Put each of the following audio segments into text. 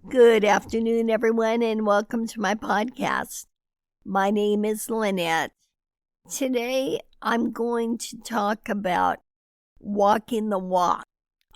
Good afternoon, everyone, and welcome to my podcast. My name is Lynette. Today, I'm going to talk about walking the walk.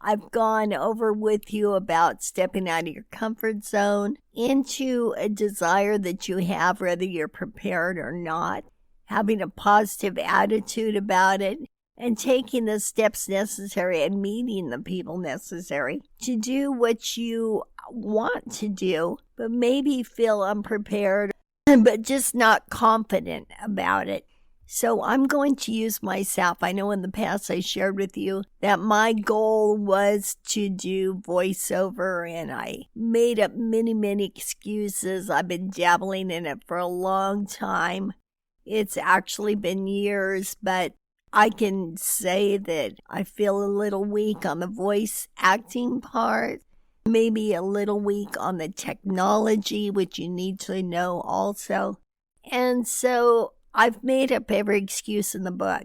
I've gone over with you about stepping out of your comfort zone into a desire that you have, whether you're prepared or not, having a positive attitude about it, and taking the steps necessary and meeting the people necessary to do what you want to do, but maybe feel unprepared, but just not confident about it. So I'm going to use myself. I know in the past I shared with you that my goal was to do voiceover, and I made up many excuses. I've been dabbling in it for a long time. It's actually been years, but I can say that I feel a little weak on the voice acting part, maybe a little weak on the technology, which you need to know also. And so I've made up every excuse in the book.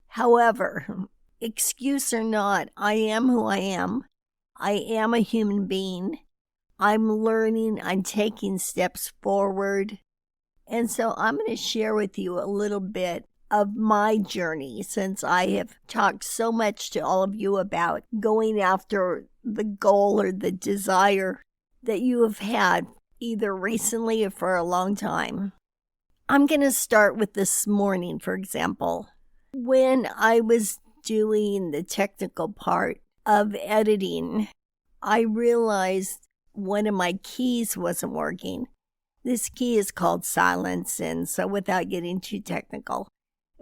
However, excuse or not, I am who I am. I am a human being. I'm learning. I'm taking steps forward. And so I'm going to share with you a little bit of my journey, since I have talked so much to all of you about going after the goal or the desire that you have had either recently or for a long time. I'm going to start with this morning, for example. When I was doing the technical part of editing, I realized one of my keys wasn't working. This key is called silence, and so without getting too technical,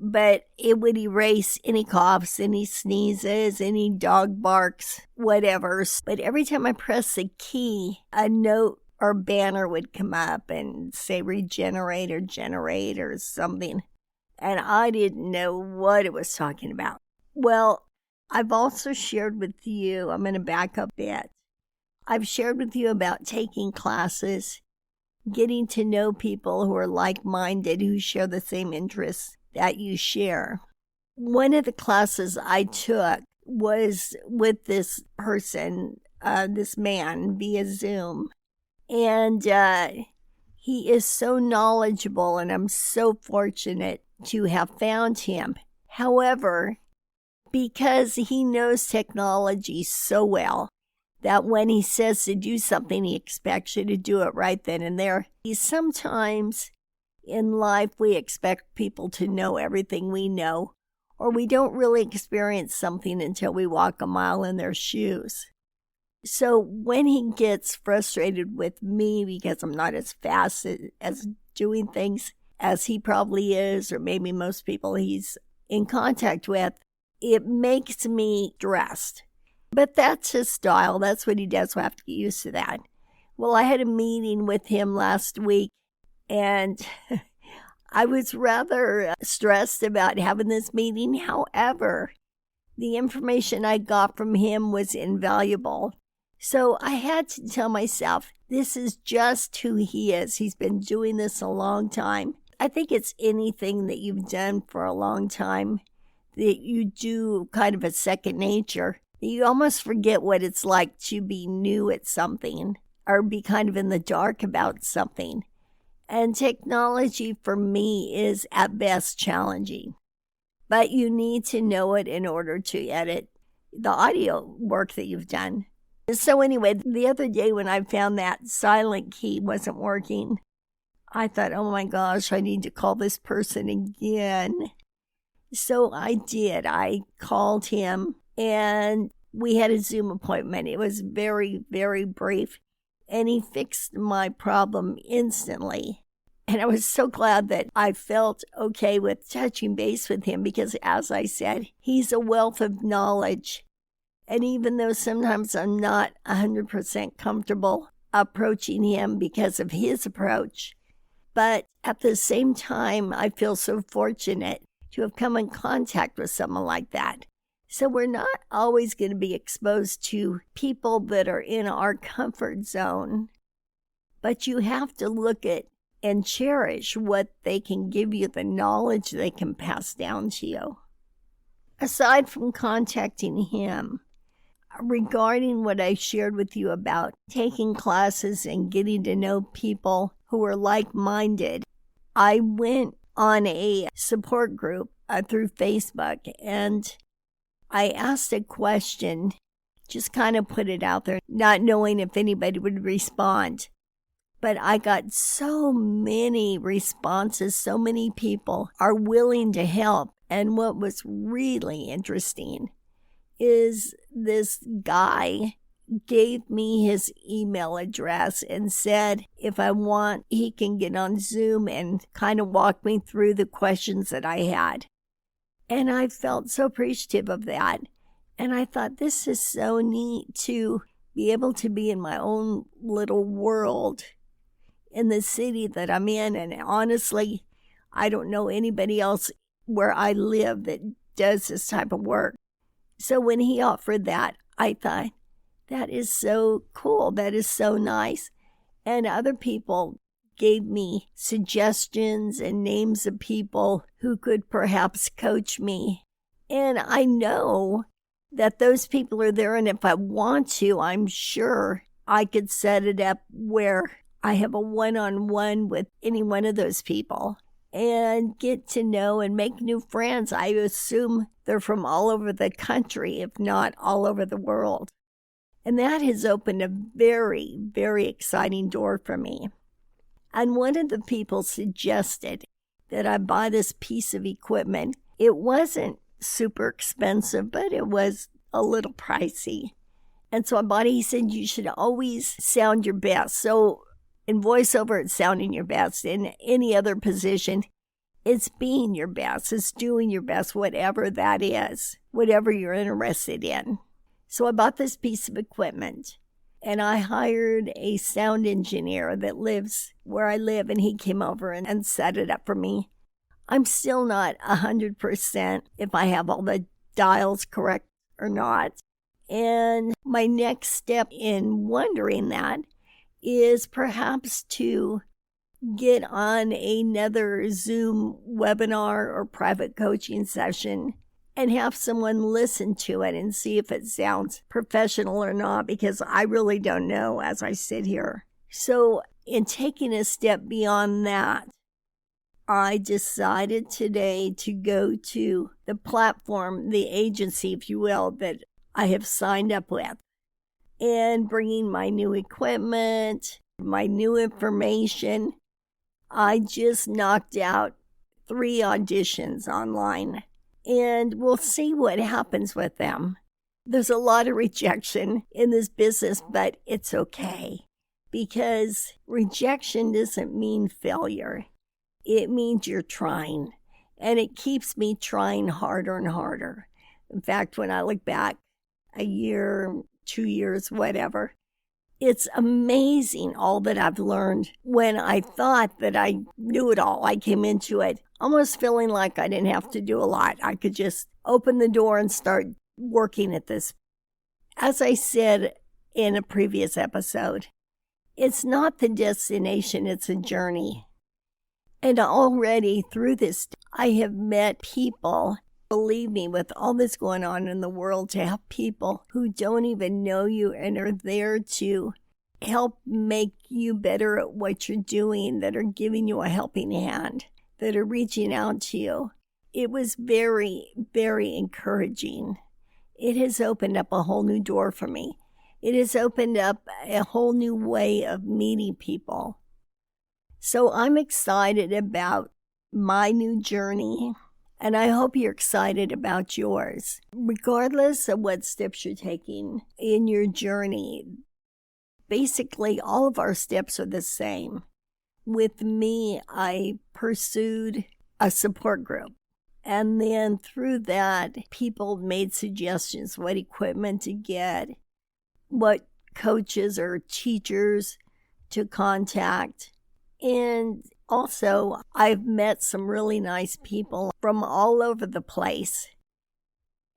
but it would erase any coughs, any sneezes, any dog barks, whatever. But every time I pressed the key, a note or banner would come up and say regenerate or generate or something. And I didn't know what it was talking about. Well, I've also shared with you, I'm going to back up a bit. I've shared with you about taking classes, getting to know people who are like-minded, who share the same interests that you share. One of the classes I took was with this person, this man, via Zoom. And he is so knowledgeable, and I'm so fortunate to have found him. However, because he knows technology so well, that when he says to do something, he expects you to do it right then and there. Sometimes in life, we expect people to know everything we know, or we don't really experience something until we walk a mile in their shoes. So when he gets frustrated with me because I'm not as fast as doing things as he probably is, or maybe most people he's in contact with, it makes me stressed. But that's his style. That's what he does. We'll have to get used to that. Well, I had a meeting with him last week, and I was rather stressed about having this meeting. However, the information I got from him was invaluable. So I had to tell myself, this is just who he is. He's been doing this a long time. I think it's anything that you've done for a long time that you do kind of a second nature. You almost forget what it's like to be new at something or be kind of in the dark about something. And technology for me is at best challenging. But you need to know it in order to edit the audio work that you've done. So anyway, the other day when I found that silent key wasn't working, I thought, oh my gosh, I need to call this person again. So I did. I called him, and we had a Zoom appointment. It was very brief, and he fixed my problem instantly. And I was so glad that I felt okay with touching base with him because, as I said, he's a wealth of knowledge. And even though sometimes I'm not 100% comfortable approaching him because of his approach, but at the same time, I feel so fortunate to have come in contact with someone like that. So we're not always going to be exposed to people that are in our comfort zone, but you have to look at and cherish what they can give you, the knowledge they can pass down to you. Aside from contacting him, regarding what I shared with you about taking classes and getting to know people who are like-minded, I went on a support group through Facebook, and I asked a question, just kind of put it out there, not knowing if anybody would respond. But I got so many responses, so many people are willing to help. And what was really interesting is this guy gave me his email address and said if I want, he can get on Zoom and kind of walk me through the questions that I had. And I felt so appreciative of that. And I thought, this is so neat to be able to be in my own little world in the city that I'm in. And honestly, I don't know anybody else where I live that does this type of work. So when he offered that, I thought, that is so cool. That is so nice. And other people gave me suggestions and names of people who could perhaps coach me. And I know that those people are there. And if I want to, I'm sure I could set it up where I have a one-on-one with any one of those people and get to know and make new friends. I assume they're from all over the country, if not all over the world. And that has opened a very, very exciting door for me. And one of the people suggested that I buy this piece of equipment. It wasn't super expensive, but it was a little pricey. And so I bought it. He said, you should always sound your best. So in voiceover, it's sounding your best. In any other position, it's being your best. It's doing your best, whatever that is, whatever you're interested in. So I bought this piece of equipment, and I hired a sound engineer that lives where I live, and he came over and set it up for me. I'm still not 100% if I have all the dials correct or not. And my next step in wondering that is perhaps to get on another Zoom webinar or private coaching session and have someone listen to it and see if it sounds professional or not, because I really don't know as I sit here. So in taking a step beyond that, I decided today to go to the platform, the agency, if you will, that I have signed up with, and bringing my new equipment, my new information. I just knocked out 3 auditions online, and we'll see what happens with them. There's a lot of rejection in this business, but it's okay, because rejection doesn't mean failure. It means you're trying, and it keeps me trying harder and harder. In fact, when I look back a year, 2 years, whatever, it's amazing all that I've learned. When I thought that I knew it all, I came into it almost feeling like I didn't have to do a lot. I could just open the door and start working at this. As I said in a previous episode, it's not the destination, it's a journey. And already through this, I have met people, believe me, with all this going on in the world, to help people who don't even know you and are there to help make you better at what you're doing, that are giving you a helping hand, that are reaching out to you. It was very, very encouraging. It has opened up a whole new door for me. It has opened up a whole new way of meeting people. So I'm excited about my new journey, and I hope you're excited about yours. Regardless of what steps you're taking in your journey, basically all of our steps are the same. With me, I pursued a support group. And then through that, people made suggestions what equipment to get, what coaches or teachers to contact. And also, I've met some really nice people from all over the place.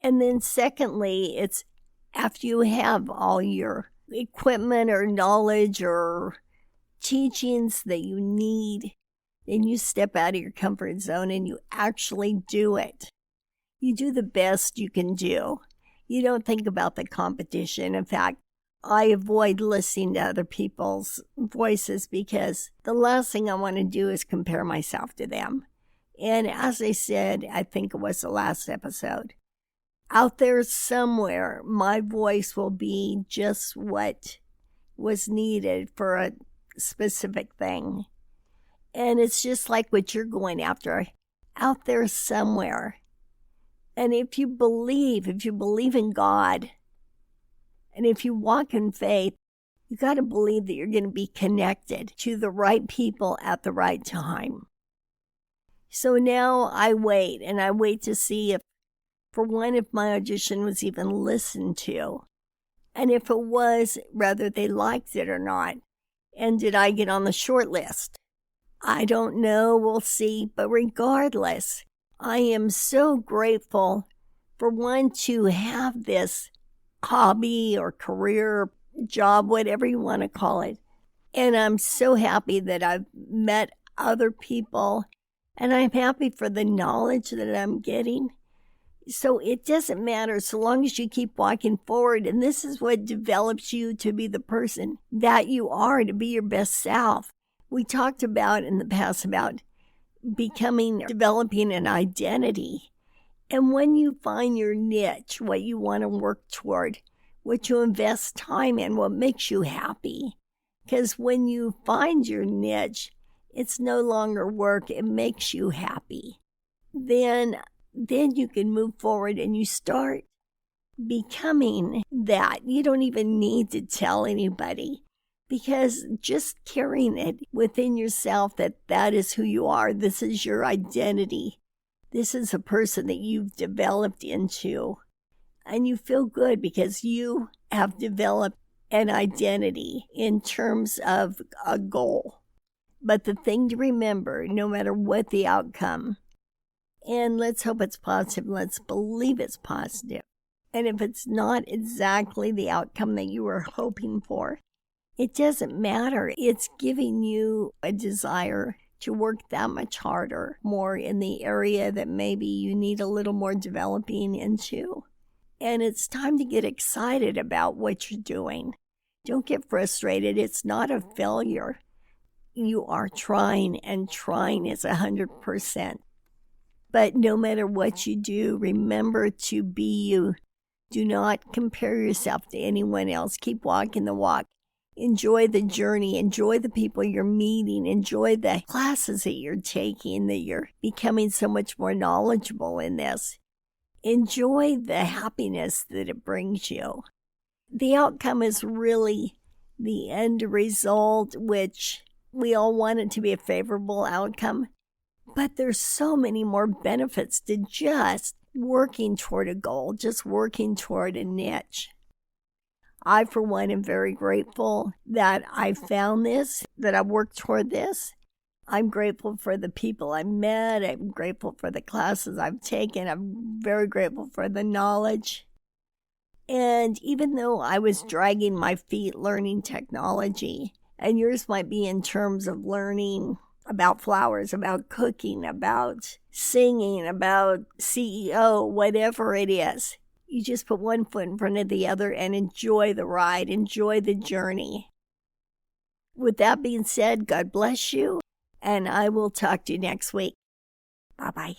And then secondly, it's after you have all your equipment or knowledge or teachings that you need, then you step out of your comfort zone and you actually do it. You do the best you can do. You don't think about the competition. In fact, I avoid listening to other people's voices because the last thing I want to do is compare myself to them. And as I said, I think it was the last episode, out there somewhere, my voice will be just what was needed for a specific thing. And it's just like what you're going after, out there somewhere. And if you believe in God, and if you walk in faith, you got to believe that you're going to be connected to the right people at the right time. So now I wait, and I wait to see if my audition was even listened to. And if it was, whether they liked it or not. And did I get on the short list? I don't know, we'll see. But regardless, I am so grateful for one to have this hobby or career, job, whatever you want to call it. And I'm so happy that I've met other people, and I'm happy for the knowledge that I'm getting. So it doesn't matter so long as you keep walking forward. And this is what develops you to be the person that you are, to be your best self. We talked about in the past about developing an identity. And when you find your niche, what you want to work toward, what you invest time in, what makes you happy. Because when you find your niche, it's no longer work, it makes you happy. Then you can move forward and you start becoming that. You don't even need to tell anybody, because just carrying it within yourself that is who you are. This is your identity. This is a person that you've developed into. And you feel good because you have developed an identity in terms of a goal. But the thing to remember, no matter what the outcome, and let's hope it's positive, let's believe it's positive. And if it's not exactly the outcome that you were hoping for, it doesn't matter. It's giving you a desire to work that much harder, more in the area that maybe you need a little more developing into. And it's time to get excited about what you're doing. Don't get frustrated. It's not a failure. You are trying, and trying is 100%. But no matter what you do, remember to be you. Do not compare yourself to anyone else. Keep walking the walk. Enjoy the journey. Enjoy the people you're meeting. Enjoy the classes that you're taking, that you're becoming so much more knowledgeable in this. Enjoy the happiness that it brings you. The outcome is really the end result, which we all want it to be a favorable outcome. But there's so many more benefits to just working toward a goal, just working toward a niche. I, for one, am very grateful that I found this, that I worked toward this. I'm grateful for the people I met. I'm grateful for the classes I've taken. I'm very grateful for the knowledge. And even though I was dragging my feet learning technology, and yours might be in terms of learning about flowers, about cooking, about singing, about CEO, whatever it is, you just put one foot in front of the other and enjoy the ride, enjoy the journey. With that being said, God bless you, and I will talk to you next week. Bye-bye.